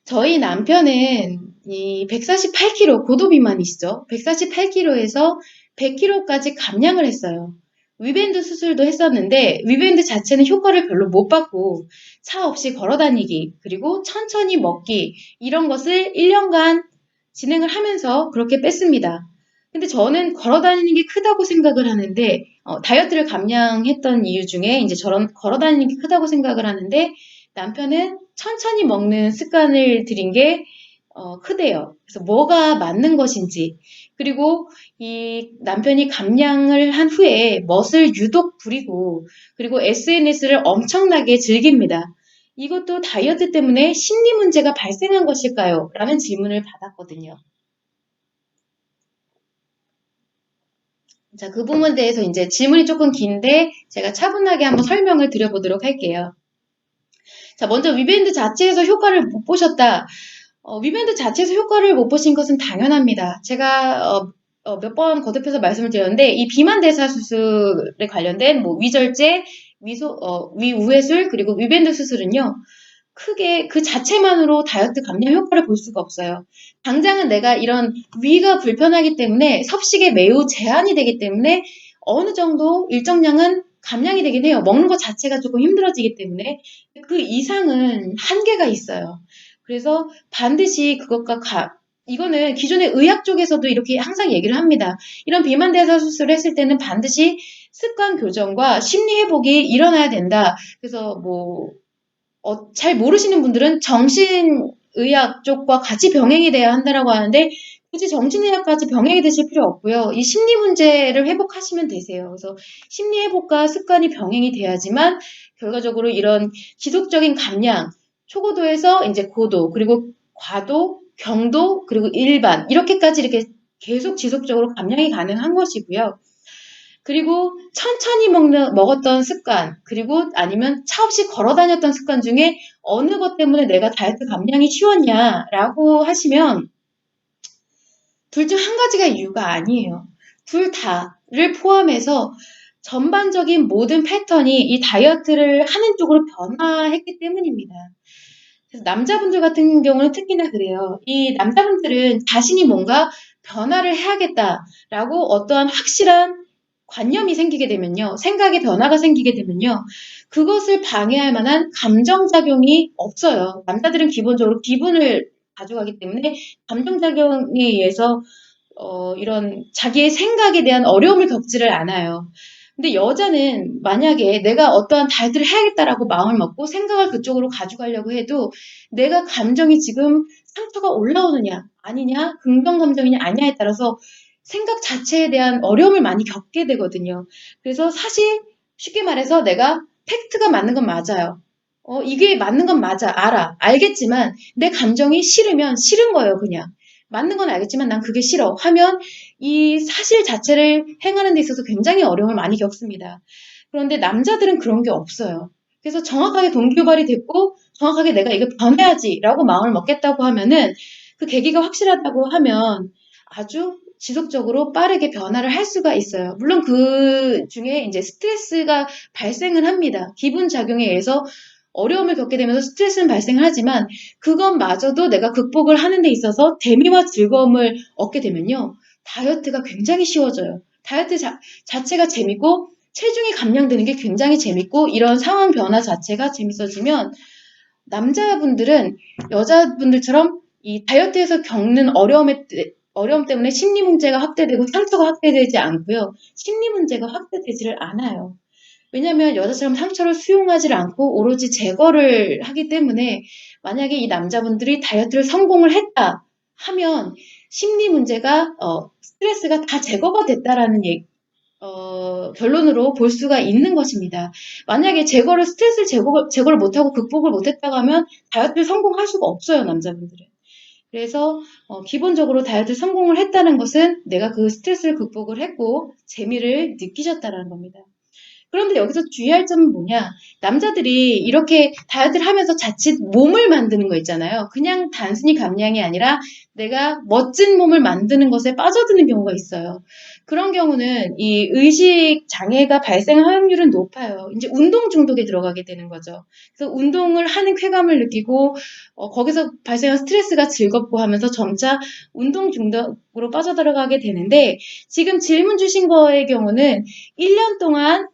저희 남편은 이 148kg 고도 비만이시죠. 148kg에서 100kg까지 감량을 했어요. 위밴드 수술도 했었는데 위밴드 자체는 효과를 별로 못 받고 차 없이 걸어 다니기 그리고 천천히 먹기 이런 것을 1년간 진행을 하면서 그렇게 뺐습니다. 근데 저는 걸어 다니는 게 크다고 생각을 하는데 다이어트를 감량했던 이유 중에 이제 저런 걸어 다니는 게 크다고 생각을 하는데 남편은 천천히 먹는 습관을 들인 게 크대요. 그래서 뭐가 맞는 것인지 그리고 이 남편이 감량을 한 후에 멋을 유독 부리고 그리고 SNS를 엄청나게 즐깁니다. 이것도 다이어트 때문에 심리 문제가 발생한 것일까요? 라는 질문을 받았거든요. 자, 그 부분에 대해서 이제 질문이 조금 긴데 제가 차분하게 한번 설명을 드려보도록 할게요. 자, 먼저 위밴드 자체에서 효과를 못 보셨다. 위밴드 자체에서 효과를 못 보신 것은 당연합니다. 제가 몇 번 거듭해서 말씀을 드렸는데 이 비만 대사 수술에 관련된 뭐 위절제, 위우회술 그리고 위밴드 수술은요. 크게 그 자체만으로 다이어트 감량 효과를 볼 수가 없어요. 당장은 내가 이런 위가 불편하기 때문에 섭식에 매우 제한이 되기 때문에 어느 정도 일정량은 감량이 되긴 해요. 먹는 것 자체가 조금 힘들어지기 때문에 그 이상은 한계가 있어요. 그래서 반드시 이거는 기존의 의학 쪽에서도 이렇게 항상 얘기를 합니다. 이런 비만 대사 수술을 했을 때는 반드시 습관 교정과 심리 회복이 일어나야 된다. 그래서 잘 모르시는 분들은 정신의학 쪽과 같이 병행이 돼야 한다라고 하는데 굳이 정신의학까지 병행이 되실 필요 없고요. 이 심리 문제를 회복하시면 되세요. 그래서 심리 회복과 습관이 병행이 돼야지만 결과적으로 이런 지속적인 감량, 초고도에서 이제 고도, 그리고 과도, 경도, 그리고 일반 이렇게까지 이렇게 계속 지속적으로 감량이 가능한 것이고요. 그리고 천천히 먹었던 습관, 그리고 아니면 차 없이 걸어 다녔던 습관 중에 어느 것 때문에 내가 다이어트 감량이 쉬웠냐라고 하시면 둘 중 한 가지가 이유가 아니에요. 둘 다를 포함해서 전반적인 모든 패턴이 이 다이어트를 하는 쪽으로 변화했기 때문입니다. 그래서 남자분들 같은 경우는 특히나 그래요. 이 남자분들은 자신이 뭔가 변화를 해야겠다라고 어떠한 확실한 관념이 생기게 되면요. 생각의 변화가 생기게 되면요. 그것을 방해할 만한 감정작용이 없어요. 남자들은 기본적으로 기분을 가져가기 때문에 감정작용에 의해서 이런 자기의 생각에 대한 어려움을 겪지를 않아요. 근데 여자는 만약에 내가 어떠한 다이어트를 해야겠다라고 마음을 먹고 생각을 그쪽으로 가져가려고 해도 내가 감정이 지금 상처가 올라오느냐, 아니냐, 긍정 감정이냐, 아니냐에 따라서 생각 자체에 대한 어려움을 많이 겪게 되거든요. 그래서 사실 쉽게 말해서 내가 팩트가 맞는 건 맞아요. 이게 맞는 건 맞아. 알아. 알겠지만 내 감정이 싫으면 싫은 거예요, 그냥. 맞는 건 알겠지만 난 그게 싫어 하면 이 사실 자체를 행하는 데 있어서 굉장히 어려움을 많이 겪습니다. 그런데 남자들은 그런 게 없어요. 그래서 정확하게 동기유발이 됐고 정확하게 내가 이거 변해야지라고 마음을 먹겠다고 하면은 그 계기가 확실하다고 하면 아주 지속적으로 빠르게 변화를 할 수가 있어요. 물론 그 중에 이제 스트레스가 발생을 합니다. 기분 작용에 의해서 어려움을 겪게 되면서 스트레스는 발생을 하지만 그것마저도 내가 극복을 하는 데 있어서 재미와 즐거움을 얻게 되면요. 다이어트가 굉장히 쉬워져요. 다이어트 자체가 재밌고 체중이 감량되는 게 굉장히 재밌고 이런 상황 변화 자체가 재밌어지면 남자분들은 여자분들처럼 이 다이어트에서 겪는 어려움 때문에 심리 문제가 확대되고 상처가 확대되지 않고요. 심리 문제가 확대되지를 않아요. 왜냐하면 여자처럼 상처를 수용하지 않고 오로지 제거를 하기 때문에 만약에 이 남자분들이 다이어트를 성공을 했다 하면 심리 문제가 스트레스가 다 제거가 됐다라는 결론으로 볼 수가 있는 것입니다. 만약에 스트레스를 제거를 못하고 극복을 못했다고 하면 다이어트를 성공할 수가 없어요, 남자분들은. 그래서 기본적으로 다이어트 성공을 했다는 것은 내가 그 스트레스를 극복을 했고 재미를 느끼셨다는 겁니다. 그런데 여기서 주의할 점은 뭐냐? 남자들이 이렇게 다이어트를 하면서 자칫 몸을 만드는 거 있잖아요. 그냥 단순히 감량이 아니라 내가 멋진 몸을 만드는 것에 빠져드는 경우가 있어요. 그런 경우는 이 의식 장애가 발생할 확률은 높아요. 이제 운동 중독에 들어가게 되는 거죠. 그래서 운동을 하는 쾌감을 느끼고 거기서 발생한 스트레스가 즐겁고 하면서 점차 운동 중독으로 빠져들어가게 되는데 지금 질문 주신 거의 경우는 1년 동안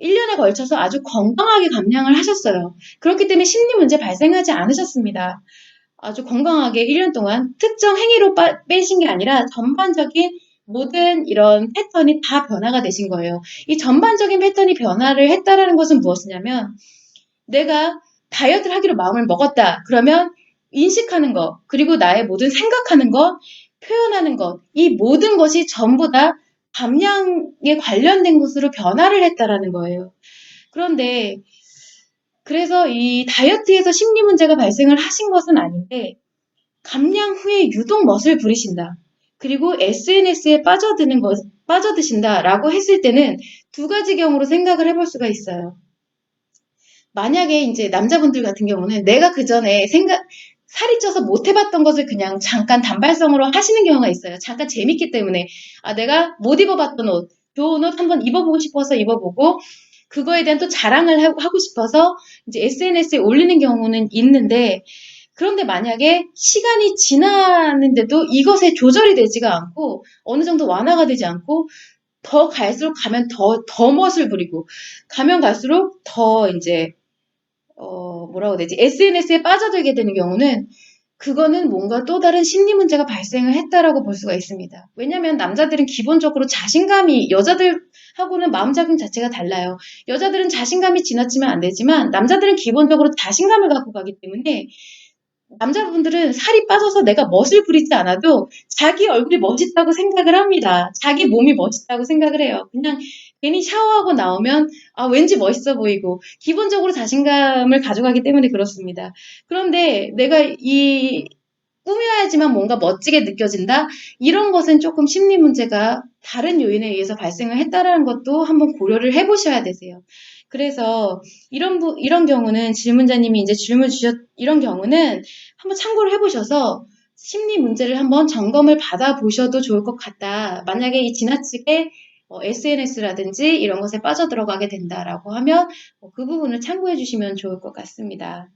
1년에 걸쳐서 아주 건강하게 감량을 하셨어요. 그렇기 때문에 심리 문제 발생하지 않으셨습니다. 아주 건강하게 1년 동안 특정 행위로 빼신 게 아니라 전반적인 모든 이런 패턴이 다 변화가 되신 거예요. 이 전반적인 패턴이 변화를 했다라는 것은 무엇이냐면 내가 다이어트를 하기로 마음을 먹었다. 그러면 인식하는 것, 그리고 나의 모든 생각하는 것, 표현하는 것, 이 모든 것이 전부 다 감량에 관련된 것으로 변화를 했다라는 거예요. 그런데 그래서 이 다이어트에서 심리 문제가 발생을 하신 것은 아닌데 감량 후에 유독 멋을 부리신다. 그리고 SNS에 빠져드신다라고 했을 때는 두 가지 경우로 생각을 해볼 수가 있어요. 만약에 이제 남자분들 같은 경우는 내가 그 전에 살이 쪄서 못 해봤던 것을 그냥 잠깐 단발성으로 하시는 경우가 있어요. 잠깐 재밌기 때문에. 내가 못 입어봤던 옷, 좋은 옷 한번 입어보고 싶어서 입어보고, 그거에 대한 또 자랑을 하고 싶어서 이제 SNS에 올리는 경우는 있는데, 그런데 만약에 시간이 지났는데도 이것에 조절이 되지가 않고, 어느 정도 완화가 되지 않고, 더 갈수록 가면 더 멋을 부리고, 가면 갈수록 더 이제 뭐라고 해야 되지? SNS에 빠져들게 되는 경우는 그거는 뭔가 또 다른 심리 문제가 발생을 했다라고 볼 수가 있습니다. 왜냐하면 남자들은 기본적으로 자신감이 여자들하고는 마음작용 자체가 달라요. 여자들은 자신감이 지나치면 안 되지만 남자들은 기본적으로 자신감을 갖고 가기 때문에 남자분들은 살이 빠져서 내가 멋을 부리지 않아도 자기 얼굴이 멋있다고 생각을 합니다. 자기 몸이 멋있다고 생각을 해요. 그냥 괜히 샤워하고 나오면 왠지 멋있어 보이고 기본적으로 자신감을 가져가기 때문에 그렇습니다. 그런데 내가 꾸며야지만 뭔가 멋지게 느껴진다? 이런 것은 조금 심리 문제가 다른 요인에 의해서 발생을 했다라는 것도 한번 고려를 해보셔야 되세요. 그래서 이런 경우는 질문자님이 이제 질문 이런 경우는 한번 참고를 해보셔서 심리 문제를 한번 점검을 받아보셔도 좋을 것 같다. 만약에 이 지나치게 SNS라든지 이런 것에 빠져들어가게 된다라고 하면 그 부분을 참고해 주시면 좋을 것 같습니다.